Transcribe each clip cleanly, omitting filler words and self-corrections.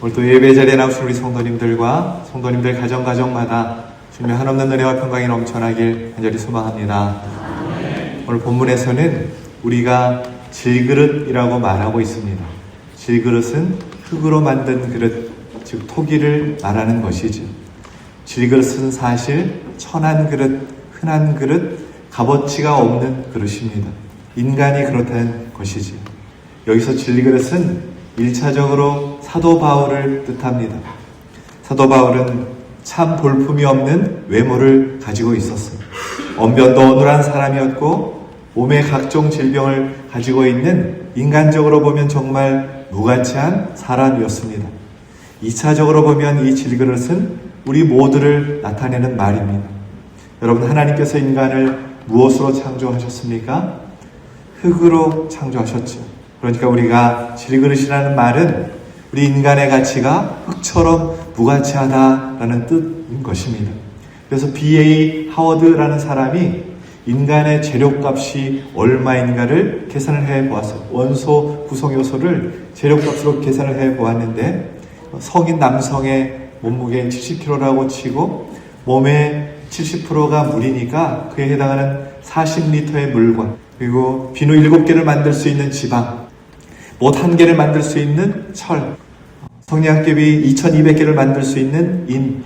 오늘 또 예배 자리에 나오신 우리 성도님들과 성도님들 가정마다 주님의 한없는 은혜와 평강이 넘쳐나길 간절히 소망합니다. 오늘 본문에서는 우리가 질그릇이라고 말하고 있습니다. 질그릇은 흙으로 만든 그릇, 즉 토기를 말하는 것이죠. 질그릇은 사실 천한 그릇, 흔한 그릇, 값어치가 없는 그릇입니다. 인간이 그렇다는 것이지. 여기서 질그릇은 1차적으로 사도 바울을 뜻합니다. 사도 바울은 참 볼품이 없는 외모를 가지고 있었어요. 언변도 어눌한 사람이었고 몸에 각종 질병을 가지고 있는 인간적으로 보면 정말 무가치한 사람이었습니다. 2차적으로 보면 이 질그릇은 우리 모두를 나타내는 말입니다. 여러분, 하나님께서 인간을 무엇으로 창조하셨습니까? 흙으로 창조하셨죠. 그러니까 우리가 질그릇이라는 말은 우리 인간의 가치가 흙처럼 무가치하다라는 뜻인 것입니다. 그래서 B.A. 하워드라는 사람이 인간의 재료값이 얼마인가를 계산을 해보았어요. 원소 구성 요소를 재료값으로 계산을 해보았는데 성인 남성의 몸무게 70kg라고 치고 몸의 70%가 물이니까 그에 해당하는 40리터의 물과 그리고 비누 7개를 만들 수 있는 지방, 못 1개를 만들 수 있는 철, 성냥개비 2200개를 만들 수 있는 인,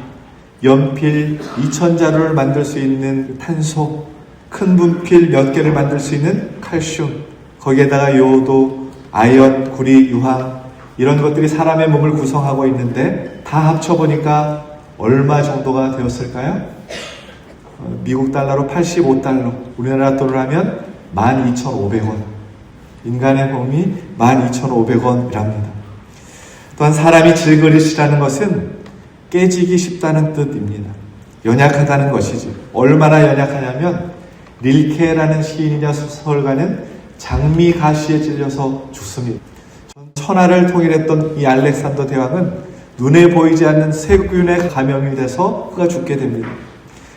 연필 2000자루를 만들 수 있는 탄소, 큰 분필 몇 개를 만들 수 있는 칼슘, 거기에다가 요도, 아연, 구리, 유황 이런 것들이 사람의 몸을 구성하고 있는데 다 합쳐보니까 얼마 정도가 되었을까요? 미국 달러로 85달러, 우리나라 돈으로 하면 12,500원. 인간의 몸이 12,500원이랍니다. 또한 사람이 질그릇이라는 것은 깨지기 쉽다는 뜻입니다. 연약하다는 것이지. 얼마나 연약하냐면 릴케라는 시인이냐 소설가는 장미 가시에 찔려서 죽습니다. 천하를 통일했던 이 알렉산더 대왕은 눈에 보이지 않는 세균에 감염이 돼서 그가 죽게 됩니다.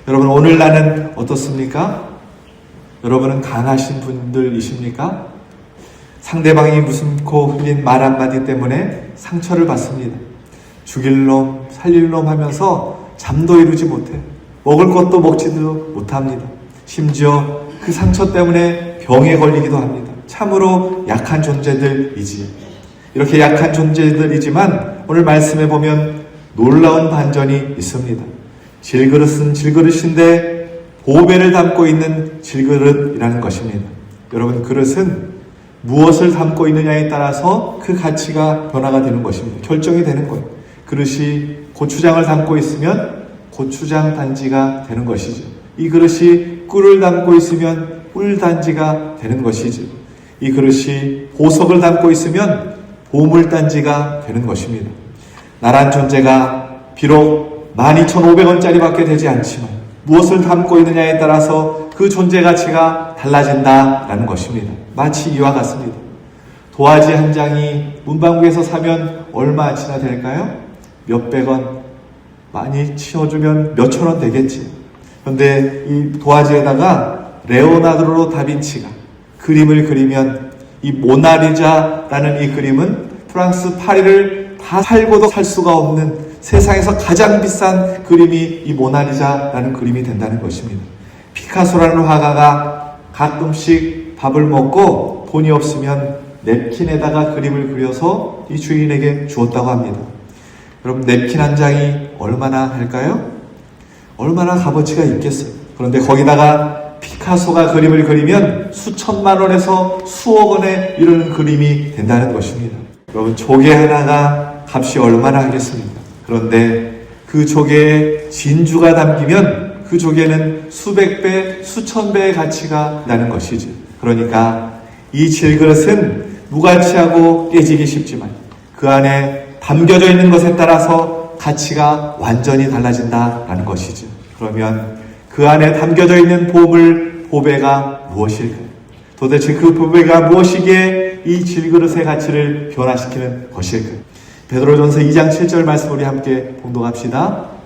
여러분, 오늘 나는 어떻습니까? 여러분은 강하신 분들이십니까? 상대방이 무심코 흘린 말 한마디 때문에 상처를 받습니다. 죽일 놈, 살릴 놈 하면서 잠도 이루지 못해. 먹을 것도 먹지도 못합니다. 심지어 그 상처 때문에 병에 걸리기도 합니다. 참으로 약한 존재들이지. 이렇게 약한 존재들이지만 오늘 말씀해 보면 놀라운 반전이 있습니다. 질그릇은 질그릇인데 보배를 담고 있는 질그릇이라는 것입니다. 여러분, 그릇은 무엇을 담고 있느냐에 따라서 그 가치가 변화가 되는 것입니다. 결정이 되는 거예요. 그릇이 고추장을 담고 있으면 고추장 단지가 되는 것이죠. 이 그릇이 꿀을 담고 있으면 꿀 단지가 되는 것이죠. 이 그릇이 보석을 담고 있으면 보물 단지가 되는 것입니다. 나란 존재가 비록 12,500원짜리 밖에 되지 않지만 무엇을 담고 있느냐에 따라서 그 존재 가치가 달라진다라는 것입니다. 마치 이와 같습니다. 도화지 한 장이 문방구에서 사면 얼마치나 될까요? 몇백 원, 많이 치워주면 몇천 원 되겠지. 그런데 이 도화지에다가 레오나르도 다빈치가 그림을 그리면 이 모나리자라는 이 그림은 프랑스 파리를 다 살고도 살 수가 없는 세상에서 가장 비싼 그림이 이 모나리자라는 그림이 된다는 것입니다. 피카소라는 화가가 가끔씩 밥을 먹고 돈이 없으면 냅킨에다가 그림을 그려서 이 주인에게 주었다고 합니다. 여러분, 냅킨 한 장이 얼마나 할까요? 얼마나 값어치가 있겠어요. 그런데 거기다가 피카소가 그림을 그리면 수천만 원에서 수억 원에 이르는 그림이 된다는 것입니다. 여러분, 조개 하나가 값이 얼마나 하겠습니까? 그런데 그 조개에 진주가 담기면 그 조개는 수백 배, 수천 배의 가치가 나는 것이죠. 그러니까 이 질그릇은 무가치하고 깨지기 쉽지만 그 안에 담겨져 있는 것에 따라서 가치가 완전히 달라진다라는 것이죠. 그러면 그 안에 담겨져 있는 보물, 보배가 무엇일까요? 도대체 그 보배가 무엇이기에 이 질그릇의 가치를 변화시키는 것일까요? 베드로전서 2장 7절 말씀 우리 함께 봉독합시다.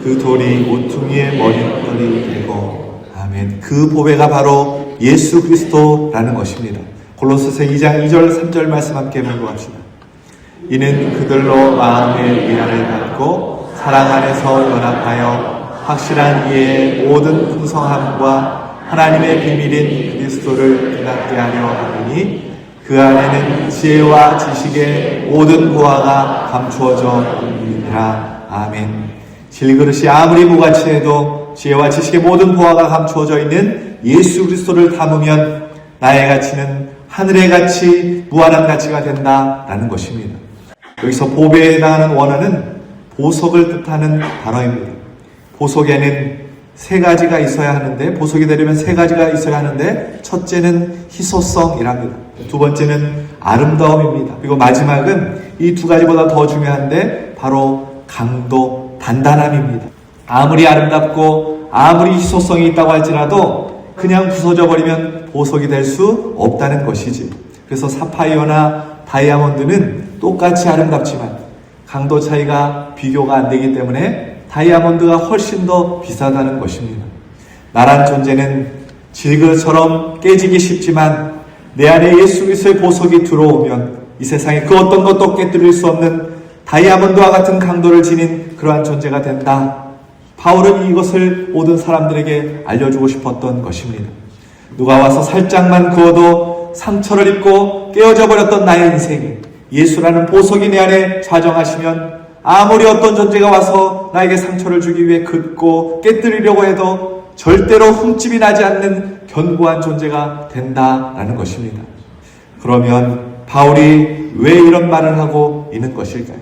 그 돌이 모퉁이의 머리털이 되고, 아멘. 그 보배가 바로 예수 그리스도라는 것입니다. 골로새서 2장 2절 3절 말씀 함께 봉독합시다. 이는 그들로 마음의 위안을 갖고 사랑 안에서 연합하여 확실한 이해의 모든 풍성함과 하나님의 비밀인 그리스도를 깨닫게 하려 하느니 그 안에는 지혜와 지식의 모든 보화가 감추어져 있느니라. 아멘. 질그릇이 아무리 무가치해도 지혜와 지식의 모든 보화가 감추어져 있는 예수 그리스도를 담으면 나의 가치는 하늘의 가치, 무한한 가치가 된다라는 것입니다. 여기서 보배에 해당하는 원어는 보석을 뜻하는 단어입니다. 보석에는 세 가지가 있어야 하는데, 보석이 되려면 세 가지가 있어야 하는데, 첫째는 희소성이랍니다. 두 번째는 아름다움입니다. 그리고 마지막은 이 두 가지보다 더 중요한데 바로 강도, 단단함입니다. 아무리 아름답고 아무리 희소성이 있다고 할지라도 그냥 부서져 버리면 보석이 될 수 없다는 것이지. 그래서 사파이어나 다이아몬드는 똑같이 아름답지만 강도 차이가 비교가 안 되기 때문에 다이아몬드가 훨씬 더 비싸다는 것입니다. 나란 존재는 질그릇처럼 깨지기 쉽지만 내 안에 예수 그리스도의 보석이 들어오면 이 세상에 그 어떤 것도 깨뜨릴 수 없는 다이아몬드와 같은 강도를 지닌 그러한 존재가 된다. 바울은 이것을 모든 사람들에게 알려주고 싶었던 것입니다. 누가 와서 살짝만 그어도 상처를 입고 깨어져 버렸던 나의 인생이 예수라는 보석이 내 안에 좌정하시면 아무리 어떤 존재가 와서 나에게 상처를 주기 위해 긋고 깨뜨리려고 해도 절대로 흠집이 나지 않는 견고한 존재가 된다라는 것입니다. 그러면 바울이 왜 이런 말을 하고 있는 것일까요?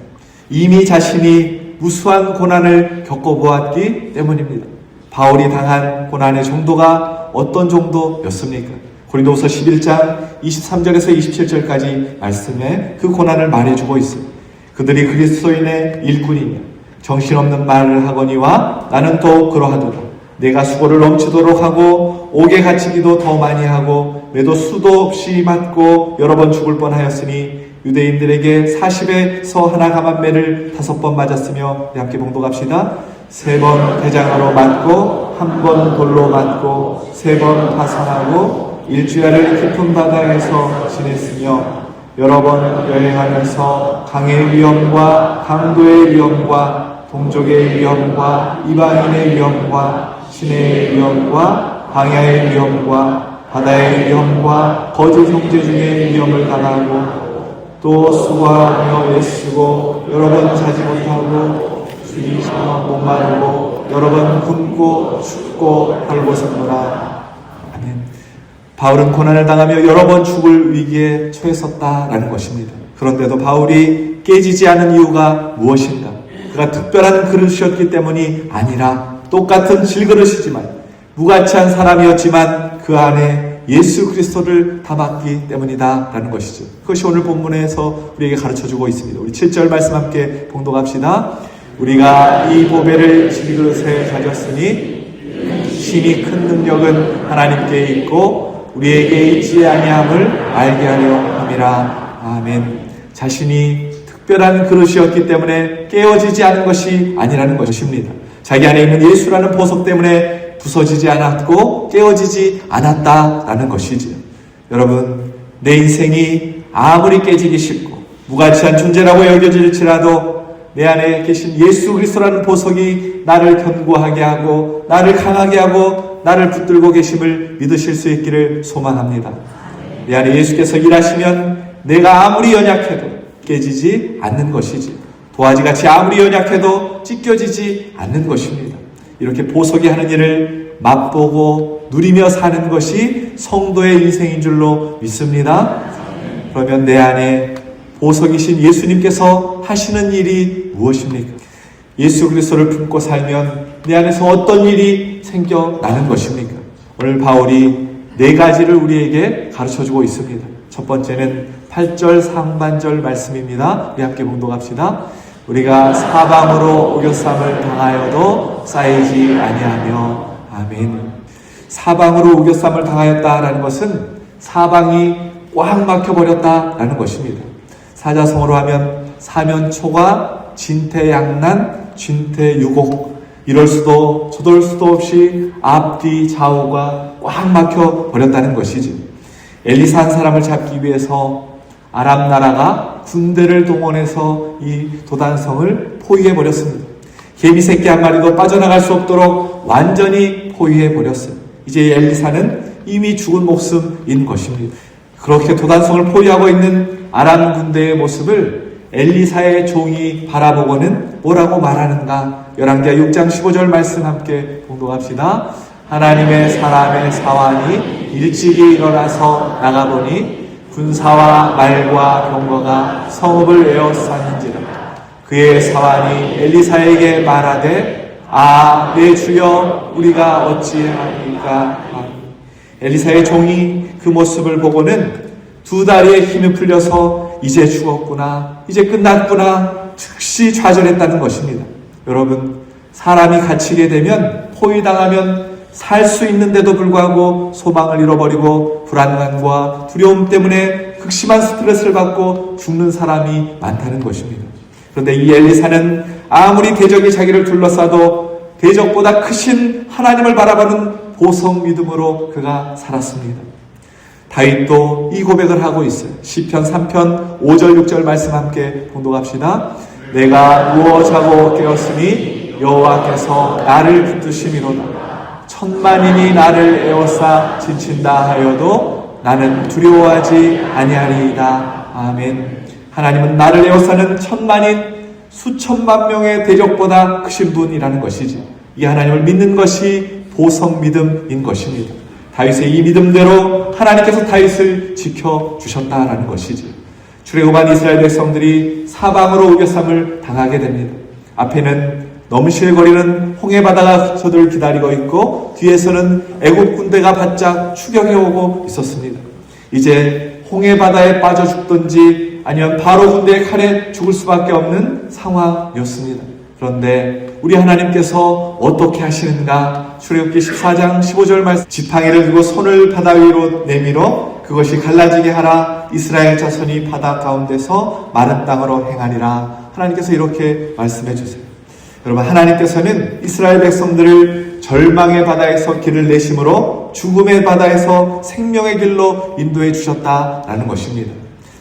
이미 자신이 무수한 고난을 겪어보았기 때문입니다. 바울이 당한 고난의 정도가 어떤 정도였습니까? 고린도후서 11장 23절에서 27절까지 말씀에 그 고난을 말해주고 있습니다. 그들이 그리스도인의 일꾼이며 정신없는 말을 하거니와 나는 또 그러하도다. 내가 수고를 넘치도록 하고 옥에 갇히기도 더 많이 하고 매도 수도 없이 맞고 여러 번 죽을 뻔하였으니 유대인들에게 40에서 하나 감한 매를 5번 맞았으며 함께 봉독합시다. 3번 대장으로 맞고 1번 돌로 맞고 3번 파산하고 일주일을 깊은 바다에서 지냈으며 여러 번 여행하면서 강의 위험과 강도의 위험과 동족의 위험과 이방인의 위험과 시내의 위험과 광야의 위험과 바다의 위험과 거짓 형제 중의 위험을 당하고 또 수고하며 애쓰고 여러 번 자지 못하고 주기 싫어 목마르고 여러 번 굶고 춥고 헐벗었노라. 아멘. 바울은 고난을 당하며 여러 번 죽을 위기에 처했었다라는 것입니다. 그런데도 바울이 깨지지 않은 이유가 무엇인가? 그가 특별한 그릇이었기 때문이 아니라 똑같은 질그릇이지만 무가치한 사람이었지만 그 안에 예수 그리스도를 담았기 때문이다 라는 것이죠. 그것이 오늘 본문에서 우리에게 가르쳐주고 있습니다. 우리 7절 말씀 함께 봉독합시다. 우리가 이 보배를 질그릇에 가졌으니 심히 큰 능력은 하나님께 있고 우리에게 있지 아니함을 알게 하려 함이라. 아멘. 자신이 특별한 그릇이었기 때문에 깨어지지 않은 것이 아니라는 것입니다. 자기 안에 있는 예수라는 보석 때문에 부서지지 않았고 깨어지지 않았다라는 것이지요. 여러분, 내 인생이 아무리 깨지기 쉽고 무가치한 존재라고 여겨질지라도 내 안에 계신 예수 그리스도라는 보석이 나를 견고하게 하고 나를 강하게 하고 나를 붙들고 계심을 믿으실 수 있기를 소망합니다. 내 안에 예수께서 일하시면 내가 아무리 연약해도 깨지지 않는 것이지 도화지같이 아무리 연약해도 찢겨지지 않는 것입니다. 이렇게 보석이 하는 일을 맛보고 누리며 사는 것이 성도의 인생인 줄로 믿습니다. 그러면 내 안에 보석이신 예수님께서 하시는 일이 무엇입니까? 예수 그리스도를 품고 살면 내 안에서 어떤 일이 생겨나는 것입니까? 오늘 바울이 4가지를 우리에게 가르쳐주고 있습니다. 첫 번째는 8절 상반절 말씀입니다. 우리 함께 봉독합시다. 우리가 사방으로 우겨쌈을 당하여도 쌓이지 아니하며. 아멘. 사방으로 우겨쌈을 당하였다라는 것은 사방이 꽉 막혀버렸다라는 것입니다. 사자성어로 하면 사면초가 진퇴양난, 진퇴유곡, 이럴 수도 저럴 수도 없이 앞뒤 좌우가 꽉 막혀 버렸다는 것이지. 엘리사 한 사람을 잡기 위해서 아람 나라가 군대를 동원해서 이 도단성을 포위해 버렸습니다. 개미 새끼 한 마리도 빠져나갈 수 없도록 완전히 포위해 버렸어요. 이제 엘리사는 이미 죽은 목숨인 것입니다. 그렇게 도단성을 포위하고 있는 아람 군대의 모습을 엘리사의 종이 바라보고는 뭐라고 말하는가? 열왕기하 6장 15절 말씀 함께 봉독합시다. 하나님의 사람의 사환이 일찍이 일어나서 나가보니 군사와 말과 병거가 성읍을 에워쌌는지라. 그의 사환이 엘리사에게 말하되 내 주여 우리가 어찌하니까. 엘리사의 종이 그 모습을 보고는 두 다리에 힘이 풀려서 이제 죽었구나, 이제 끝났구나 즉시 좌절했다는 것입니다. 여러분, 사람이 갇히게 되면, 포위당하면 살 수 있는데도 불구하고 소망을 잃어버리고 불안감과 두려움 때문에 극심한 스트레스를 받고 죽는 사람이 많다는 것입니다. 그런데 이 엘리사는 아무리 대적이 자기를 둘러싸도 대적보다 크신 하나님을 바라보는 보석 믿음으로 그가 살았습니다. 다윗도 이 고백을 하고 있어요. 시편 3편 5절 6절 말씀 함께 봉독합시다. 내가 누워 자고 깨었으니 여호와께서 나를 붙드심이로다. 천만인이 나를 에워싸 지친다 하여도 나는 두려워하지 아니하리이다. 아멘. 하나님은 나를 에워싸는 천만인 수천만 명의 대적보다 크신 분이라는 것이지. 이 하나님을 믿는 것이 보석 믿음인 것입니다. 다윗의 이 믿음대로 하나님께서 다윗을 지켜주셨다라는 것이지. 출애굽한 이스라엘 백성들이 사방으로 우겨쌈을 당하게 됩니다. 앞에는 넘실거리는 홍해바다가 저들을 기다리고 있고 뒤에서는 애국 군대가 바짝 추격해 오고 있었습니다. 이제 홍해바다에 빠져 죽든지 아니면 바로 군대의 칼에 죽을 수밖에 없는 상황이었습니다. 그런데 우리 하나님께서 어떻게 하시는가? 출애굽기 14장 15절 말씀, 지팡이를 들고 손을 바다 위로 내밀어 그것이 갈라지게 하라. 이스라엘 자손이 바다 가운데서 마른 땅으로 행하리라. 하나님께서 이렇게 말씀해 주세요. 여러분, 하나님께서는 이스라엘 백성들을 절망의 바다에서 길을 내심으로 죽음의 바다에서 생명의 길로 인도해 주셨다라는 것입니다.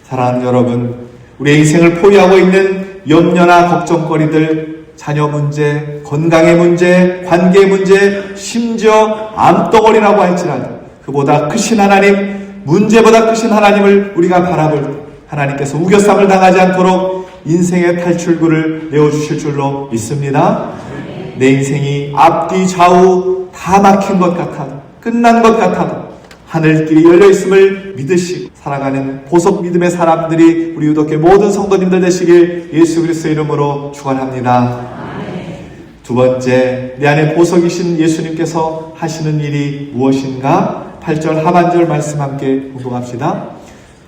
사랑하는 여러분, 우리의 인생을 포위하고 있는 염려나 걱정거리들, 자녀 문제, 건강의 문제, 관계 문제, 심지어 암덩어리라고 할지라도 그보다 크신 하나님, 문제보다 크신 하나님을 우리가 바라볼 때 하나님께서 우겨쌈을 당하지 않도록 인생의 탈출구를 내어주실 줄로 믿습니다. 내 인생이 앞뒤 좌우 다 막힌 것 같아도, 끝난 것 같아도 하늘길이 열려있음을 믿으시고 살아가는 보석 믿음의 사람들이 우리 유독교 모든 성도님들 되시길 예수 그리스도의 이름으로 축원합니다. 두 번째, 내 안에 보석이신 예수님께서 하시는 일이 무엇인가? 8절 하반절 말씀 함께 공독합시다.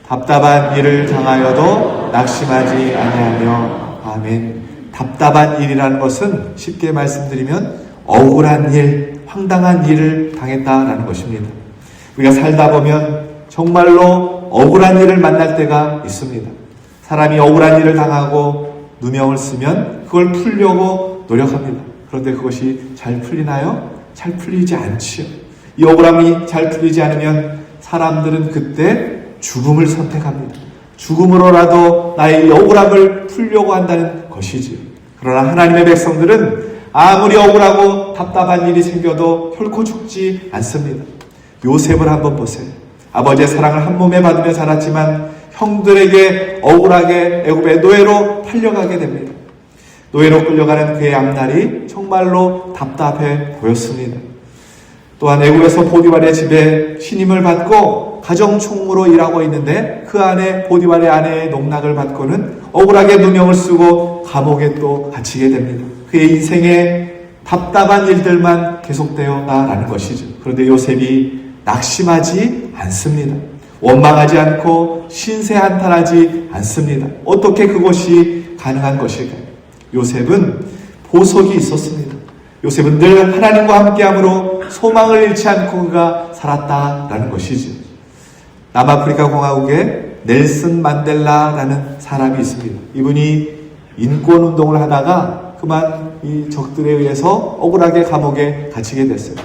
답답한 일을 당하여도 낙심하지 아니하며. 아멘. 답답한 일이라는 것은 쉽게 말씀드리면 억울한 일, 황당한 일을 당했다라는 것입니다. 우리가 살다 보면 정말로 억울한 일을 만날 때가 있습니다. 사람이 억울한 일을 당하고 누명을 쓰면 그걸 풀려고 노력합니다. 그런데 그것이 잘 풀리나요? 잘 풀리지 않지요. 이 억울함이 잘 풀리지 않으면 사람들은 그때 죽음을 선택합니다. 죽음으로라도 나의 이 억울함을 풀려고 한다는 것이지요. 그러나 하나님의 백성들은 아무리 억울하고 답답한 일이 생겨도 결코 죽지 않습니다. 요셉을 한번 보세요. 아버지의 사랑을 한 몸에 받으며 자랐지만 형들에게 억울하게 애굽의 노예로 팔려가게 됩니다. 노예로 끌려가는 그의 앞날이 정말로 답답해 보였습니다. 또한 애굽에서 보디발의 집에 신임을 받고 가정총무로 일하고 있는데 그 안에 보디발의 아내의 농락을 받고는 억울하게 누명을 쓰고 감옥에 또 갇히게 됩니다. 그의 인생에 답답한 일들만 계속되었다라는 것이죠. 그런데 요셉이 낙심하지 않습니다. 원망하지 않고 신세한탄하지 않습니다. 어떻게 그것이 가능한 것일까요? 요셉은 보석이 있었습니다. 요셉은 늘 하나님과 함께함으로 소망을 잃지 않고 그가 살았다라는 것이죠. 남아프리카 공화국에 넬슨 만델라라는 사람이 있습니다. 이분이 인권운동을 하다가 그만 이 적들에 의해서 억울하게 감옥에 갇히게 됐어요.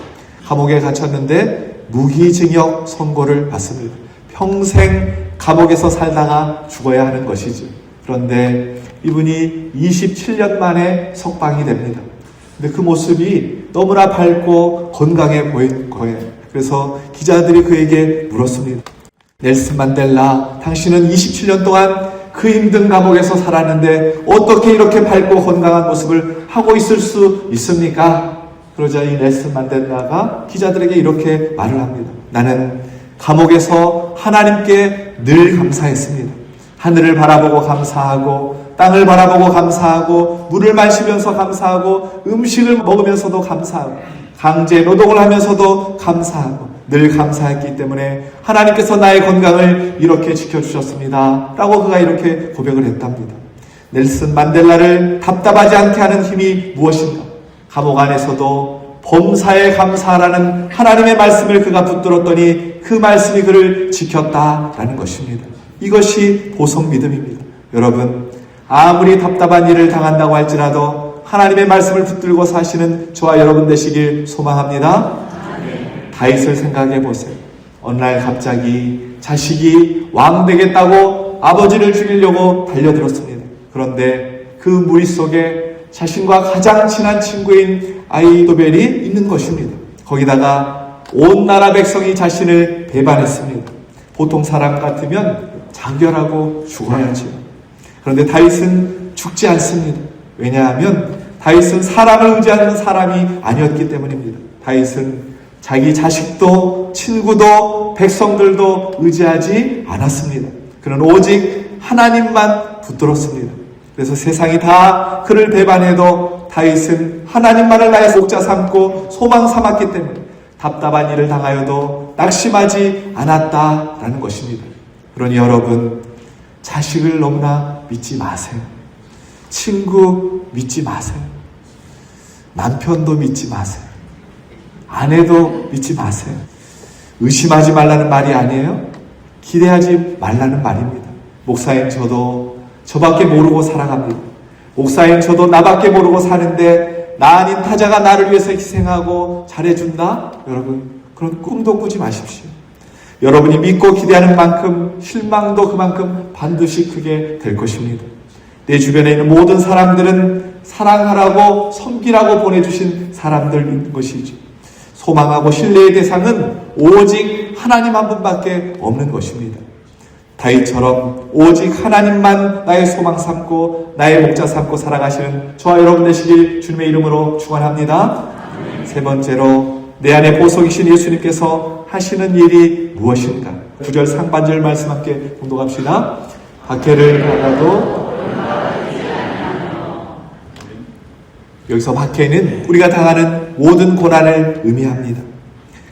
감옥에 갇혔는데 무기징역 선고를 받습니다. 평생 감옥에서 살다가 죽어야 하는 것이죠. 그런데 이분이 27년 만에 석방이 됩니다. 근데 그 모습이 너무나 밝고 건강해 보인 거예요. 그래서 기자들이 그에게 물었습니다. 넬슨 만델라, 당신은 27년 동안 그 힘든 감옥에서 살았는데 어떻게 이렇게 밝고 건강한 모습을 하고 있을 수 있습니까? 그러자 이 넬슨 만델라가 기자들에게 이렇게 말을 합니다. 나는 감옥에서 하나님께 늘 감사했습니다. 하늘을 바라보고 감사하고 땅을 바라보고 감사하고 물을 마시면서 감사하고 음식을 먹으면서도 감사하고 강제 노동을 하면서도 감사하고 늘 감사했기 때문에 하나님께서 나의 건강을 이렇게 지켜주셨습니다. 라고 그가 이렇게 고백을 했답니다. 넬슨 만델라를 답답하지 않게 하는 힘이 무엇인가? 감옥 안에서도 범사에 감사하라는 하나님의 말씀을 그가 붙들었더니 그 말씀이 그를 지켰다라는 것입니다. 이것이 보석 믿음입니다. 여러분, 아무리 답답한 일을 당한다고 할지라도 하나님의 말씀을 붙들고 사시는 저와 여러분 되시길 소망합니다. 다윗을 생각해 보세요. 어느 날 갑자기 자식이 왕 되겠다고 아버지를 죽이려고 달려들었습니다. 그런데 그 무리 속에 자신과 가장 친한 친구인 아히도벨이 있는 것입니다. 거기다가 온 나라 백성이 자신을 배반했습니다. 보통 사람 같으면 자결하고 죽어야죠. 그런데 다윗은 죽지 않습니다. 왜냐하면 다윗은 사람을 의지하는 사람이 아니었기 때문입니다. 다윗은 자기 자식도 친구도 백성들도 의지하지 않았습니다. 그는 오직 하나님만 붙들었습니다. 그래서 세상이 다 그를 배반해도 다윗은 하나님만을 나의 목자 삼고 소망 삼았기 때문에 답답한 일을 당하여도 낙심하지 않았다라는 것입니다. 그러니 여러분, 자식을 너무나 믿지 마세요. 친구 믿지 마세요. 남편도 믿지 마세요. 아내도 믿지 마세요. 의심하지 말라는 말이 아니에요. 기대하지 말라는 말입니다. 목사님, 저도 저밖에 모르고 살아갑니다. 목사님, 저도 나밖에 모르고 사는데 나 아닌 타자가 나를 위해서 희생하고 잘해준다? 여러분, 그런 꿈도 꾸지 마십시오. 여러분이 믿고 기대하는 만큼 실망도 그만큼 반드시 크게 될 것입니다. 내 주변에 있는 모든 사람들은 사랑하라고 섬기라고 보내주신 사람들인 것이죠. 소망하고 신뢰의 대상은 오직 하나님 한 분밖에 없는 것입니다. 다윗처럼 오직 하나님만 나의 소망 삼고 나의 목자 삼고 살아가시는 저와 여러분 되시길 주님의 이름으로 축원합니다. 세 번째로, 내 안에 보석이신 예수님께서 하시는 일이 무엇인가? 9절 상반절 말씀 함께 공독합시다. 박해를 받아도 여기서 박해는 우리가 당하는 모든 고난을 의미합니다.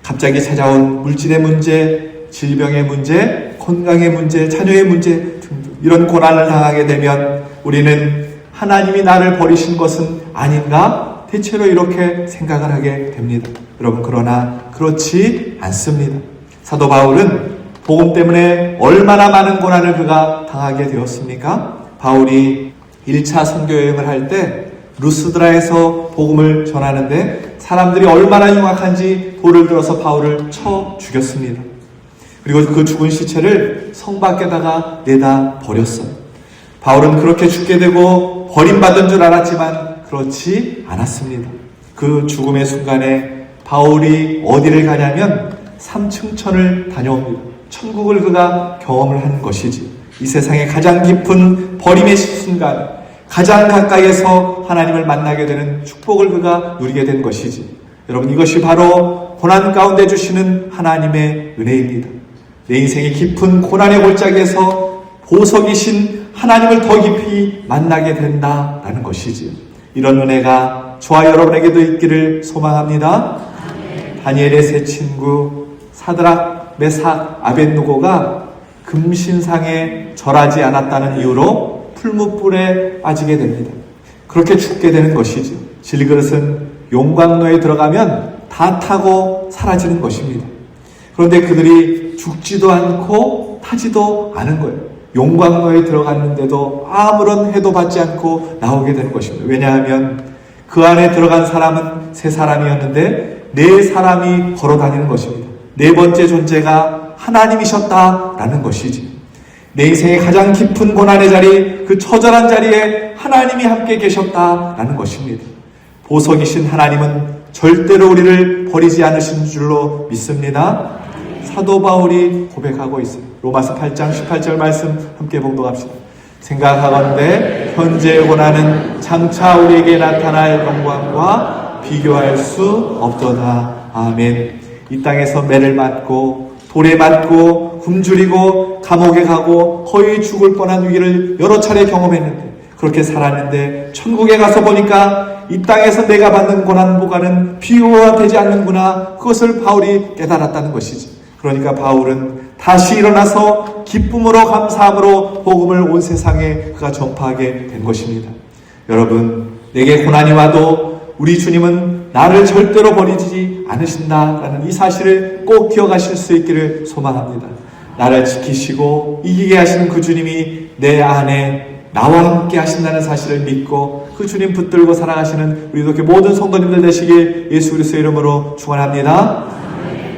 갑자기 찾아온 물질의 문제, 질병의 문제, 건강의 문제, 자녀의 문제 등등 이런 고난을 당하게 되면 우리는 하나님이 나를 버리신 것은 아닌가? 대체로 이렇게 생각을 하게 됩니다. 여러분, 그러나 그렇지 않습니다. 사도 바울은 복음 때문에 얼마나 많은 고난을 그가 당하게 되었습니까? 바울이 1차 선교 여행을 할 때 루스드라에서 복음을 전하는데 사람들이 얼마나 흉악한지 돌을 들어서 바울을 쳐 죽였습니다. 그리고 그 죽은 시체를 성 밖에다가 내다 버렸어요. 바울은 그렇게 죽게 되고 버림받은 줄 알았지만 그렇지 않았습니다. 그 죽음의 순간에 바울이 어디를 가냐면 3층천을 다녀옵니다. 천국을 그가 경험을 하는 것이지. 이 세상의 가장 깊은 버림의 순간, 가장 가까이에서 하나님을 만나게 되는 축복을 그가 누리게 된 것이지. 여러분, 이것이 바로 고난 가운데 주시는 하나님의 은혜입니다. 내 인생의 깊은 고난의 골짜기에서 보석이신 하나님을 더 깊이 만나게 된다라는 것이지요. 이런 은혜가 저와 여러분에게도 있기를 소망합니다. 다니엘의 세 친구 사드락, 메삭, 아벳느고가 금신상에 절하지 않았다는 이유로 풀무불에 빠지게 됩니다. 그렇게 죽게 되는 것이죠. 질그릇은 용광로에 들어가면 다 타고 사라지는 것입니다. 그런데 그들이 죽지도 않고 타지도 않은 거예요. 용광로에 들어갔는데도 아무런 해도 받지 않고 나오게 되는 것입니다. 왜냐하면 그 안에 들어간 사람은 세 사람이었는데 네 사람이 걸어 다니는 것입니다. 네 번째 존재가 하나님이셨다라는 것이지. 내 인생의 가장 깊은 고난의 자리, 그 처절한 자리에 하나님이 함께 계셨다라는 것입니다. 보석이신 하나님은 절대로 우리를 버리지 않으신 줄로 믿습니다. 사도 바울이 고백하고 있어요. 로마서 8장 18절 말씀 함께 봉독합시다. 생각하건대 현재의 고난은 장차 우리에게 나타날 영광과 비교할 수 없도다. 아멘. 이 땅에서 매를 맞고 돌에 맞고 굶주리고 감옥에 가고 거의 죽을 뻔한 위기를 여러 차례 경험했는데, 그렇게 살았는데 천국에 가서 보니까 이 땅에서 내가 받는 고난보가는 비교가 되지 않는구나. 그것을 바울이 깨달았다는 것이지. 그러니까 바울은 다시 일어나서 기쁨으로 감사함으로 복음을 온 세상에 그가 전파하게 된 것입니다. 여러분, 내게 고난이 와도 우리 주님은 나를 절대로 버리지 않으신다라는 이 사실을 꼭 기억하실 수 있기를 소망합니다. 나를 지키시고 이기게 하시는 그 주님이 내 안에 나와 함께 하신다는 사실을 믿고 그 주님 붙들고 살아가시는 우리 이렇게 모든 성도님들 되시길 예수 그리스도의 이름으로 축원합니다.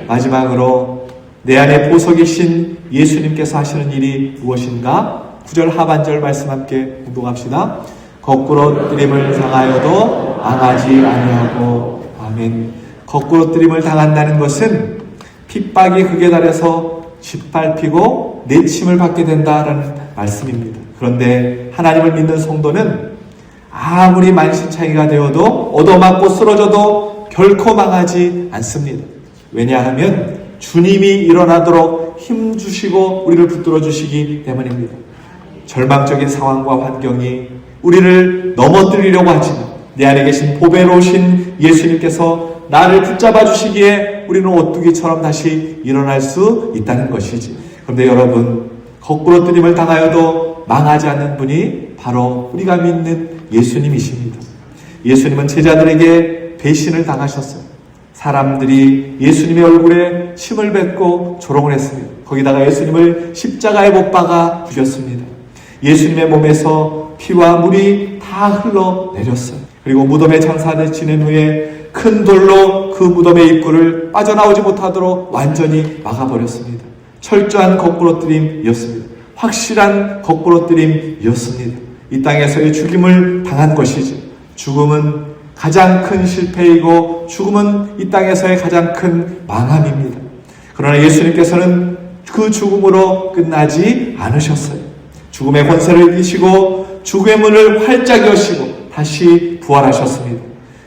마지막으로 내 안에 보석이신 예수님께서 하시는 일이 무엇인가? 9절 하반절 말씀 함께 공독합시다. 거꾸로 뜨림을 당하여도 망하지 아니하고. 아멘. 거꾸로 뜨림을 당한다는 것은 핍박이 극에 달해서 짓밟히고 내침을 받게 된다라는 말씀입니다. 그런데 하나님을 믿는 성도는 아무리 만신창이가 되어도 얻어맞고 쓰러져도 결코 망하지 않습니다. 왜냐하면 주님이 일어나도록 힘주시고 우리를 붙들어 주시기 때문입니다. 절망적인 상황과 환경이 우리를 넘어뜨리려고 하지만 내 안에 계신 보배로우신 예수님께서 나를 붙잡아 주시기에 우리는 오뚜기처럼 다시 일어날 수 있다는 것이지. 그런데 여러분, 거꾸로 뜨림을 당하여도 망하지 않는 분이 바로 우리가 믿는 예수님이십니다. 예수님은 제자들에게 배신을 당하셨어요. 사람들이 예수님의 얼굴에 침을 뱉고 조롱을 했습니다. 거기다가 예수님을 십자가에 못 박아 죽였습니다. 예수님의 몸에서 피와 물이 다 흘러내렸어요. 그리고 무덤에 장사돼 지낸 후에 큰 돌로 그 무덤의 입구를 빠져나오지 못하도록 완전히 막아버렸습니다. 철저한 거꾸로뜨림이었습니다. 확실한 거꾸로뜨림이었습니다. 이 땅에서의 죽임을 당한 것이지. 죽음은 가장 큰 실패이고 죽음은 이 땅에서의 가장 큰 망함입니다. 그러나 예수님께서는 그 죽음으로 끝나지 않으셨어요. 죽음의 권세를 이기시고 죽음의 문을 활짝 여시고 다시 부활하셨습니다.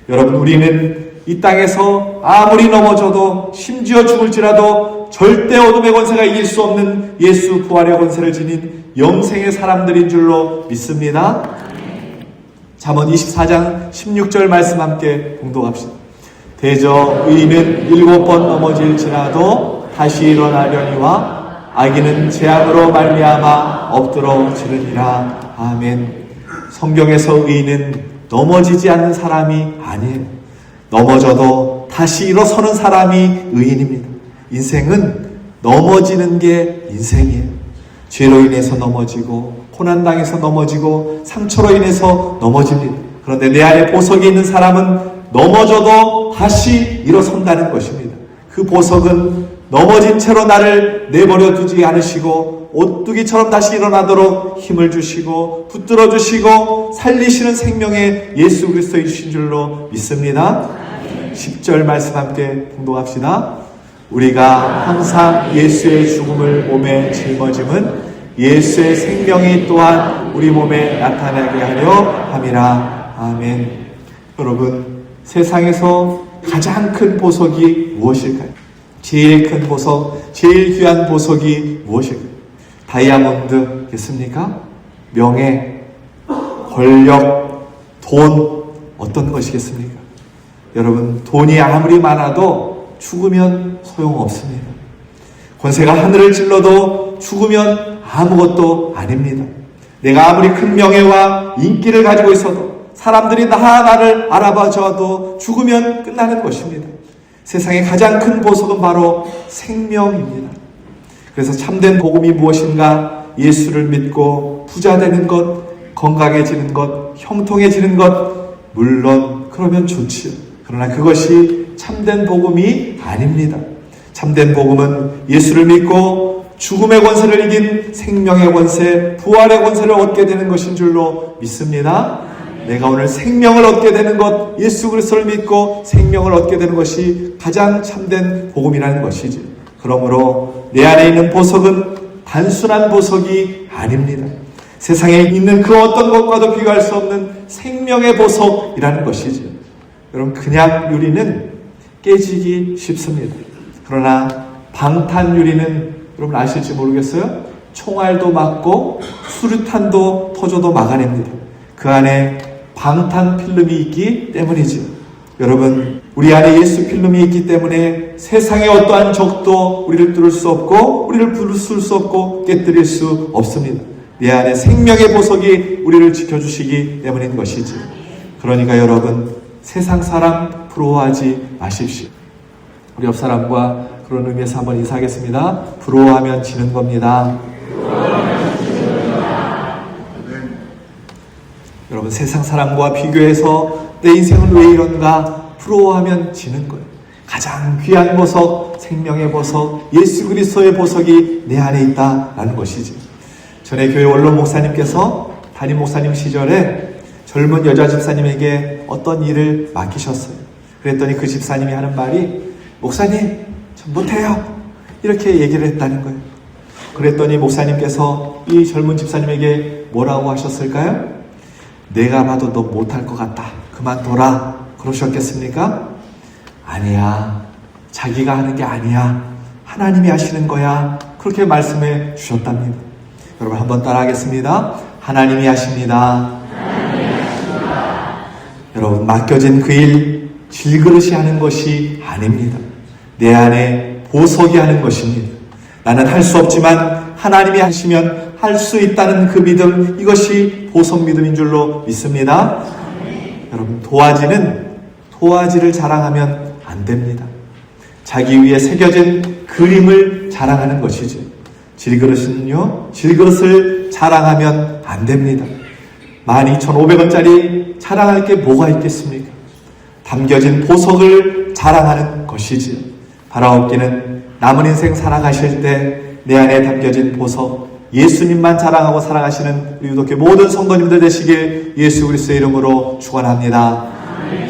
여러분, 우리는 이 땅에서 아무리 넘어져도 심지어 죽을지라도 절대 어둠의 권세가 이길 수 없는 예수 부활의 권세를 지닌 영생의 사람들인 줄로 믿습니다. 잠언 24장 16절 말씀 함께 봉독합시다. 대저 의인은 7번 넘어질지라도 다시 일어나려니와 악인은 재앙으로 말미암아 엎드러지느니라. 아멘. 성경에서 의인은 넘어지지 않는 사람이 아니에요. 넘어져도 다시 일어서는 사람이 의인입니다. 인생은 넘어지는 게 인생이에요. 죄로 인해서 넘어지고 고난당해서 넘어지고 상처로 인해서 넘어집니다. 그런데 내 안에 보석이 있는 사람은 넘어져도 다시 일어선다는 것입니다. 그 보석은 넘어진 채로 나를 내버려 두지 않으시고 오뚜기처럼 다시 일어나도록 힘을 주시고 붙들어 주시고 살리시는 생명의 예수 그리스도이신 줄로 믿습니다. 10절 말씀 함께 봉독합시다. 우리가 항상 예수의 죽음을 몸에 짊어짐은 예수의 생명이 또한 우리 몸에 나타나게 하려 함이라. 아멘. 여러분, 세상에서 가장 큰 보석이 무엇일까요? 제일 큰 보석, 제일 귀한 보석이 무엇일까요? 다이아몬드겠습니까? 명예, 권력, 돈, 어떤 것이겠습니까? 여러분, 돈이 아무리 많아도 죽으면 소용없습니다. 권세가 하늘을 찔러도 죽으면 아무것도 아닙니다. 내가 아무리 큰 명예와 인기를 가지고 있어도 사람들이 나를 알아봐 줘도 죽으면 끝나는 것입니다. 세상의 가장 큰 보석은 바로 생명입니다. 그래서 참된 복음이 무엇인가? 예수를 믿고 부자 되는 것, 건강해지는 것, 형통해지는 것, 물론 그러면 좋지요. 그러나 그것이 참된 복음이 아닙니다. 참된 복음은 예수를 믿고 죽음의 권세를 이긴 생명의 권세, 부활의 권세를 얻게 되는 것인 줄로 믿습니다. 내가 오늘 생명을 얻게 되는 것, 예수 그리스도를 믿고 생명을 얻게 되는 것이 가장 참된 복음이라는 것이지. 그러므로 내 안에 있는 보석은 단순한 보석이 아닙니다. 세상에 있는 그 어떤 것과도 비교할 수 없는 생명의 보석이라는 것이죠. 여러분, 그냥 유리는 깨지기 쉽습니다. 그러나 방탄 유리는 여러분 아실지 모르겠어요? 총알도 맞고 수류탄도 터져도 막아냅니다. 그 안에 방탄 필름이 있기 때문이죠. 여러분, 우리 안에 예수 필름이 있기 때문에 세상의 어떠한 적도 우리를 뚫을 수 없고 우리를 부술 수 없고 깨뜨릴 수 없습니다. 내 안에 생명의 보석이 우리를 지켜주시기 때문인 것이지. 그러니까 여러분, 세상 사람 부러워하지 마십시오. 우리 옆 사람과 그런 의미에서 한번 인사하겠습니다. 부러워하면 지는 겁니다. 여러분, 세상 사람과 비교해서 내 인생은 왜 이런가 부러워하면 지는 거예요. 가장 귀한 보석, 생명의 보석, 예수 그리스도의 보석이 내 안에 있다라는 것이지. 전에 교회 원로 목사님께서 담임 목사님 시절에 젊은 여자 집사님에게 어떤 일을 맡기셨어요. 그랬더니 그 집사님이 하는 말이, 목사님, 전 못해요, 이렇게 얘기를 했다는 거예요. 그랬더니 목사님께서 이 젊은 집사님에게 뭐라고 하셨을까요? 내가 봐도 너 못할 것 같다, 그만둬라, 그러셨겠습니까? 아니야, 자기가 하는 게 아니야, 하나님이 하시는 거야, 그렇게 말씀해 주셨답니다. 여러분, 한번 따라 하겠습니다. 하나님이 하십니다. 여러분, 맡겨진 그 일 질그릇이 하는 것이 아닙니다. 내 안에 보석이 하는 것입니다. 나는 할 수 없지만 하나님이 하시면 할 수 있다는 그 믿음, 이것이 보석 믿음인 줄로 믿습니다. 여러분, 도화지를 자랑하면 안 됩니다. 자기 위에 새겨진 그림을 자랑하는 것이죠. 질그릇은요, 질그릇을 자랑하면 안 됩니다. 12,500원짜리 자랑할 게 뭐가 있겠습니까? 담겨진 보석을 자랑하는 것이지요. 바라옵기는 남은 인생 살아가실 때 내 안에 담겨진 보석, 예수님만 자랑하고 살아가시는 우리 유독교 모든 성도님들 되시길 예수 그리스도의 이름으로 축원합니다.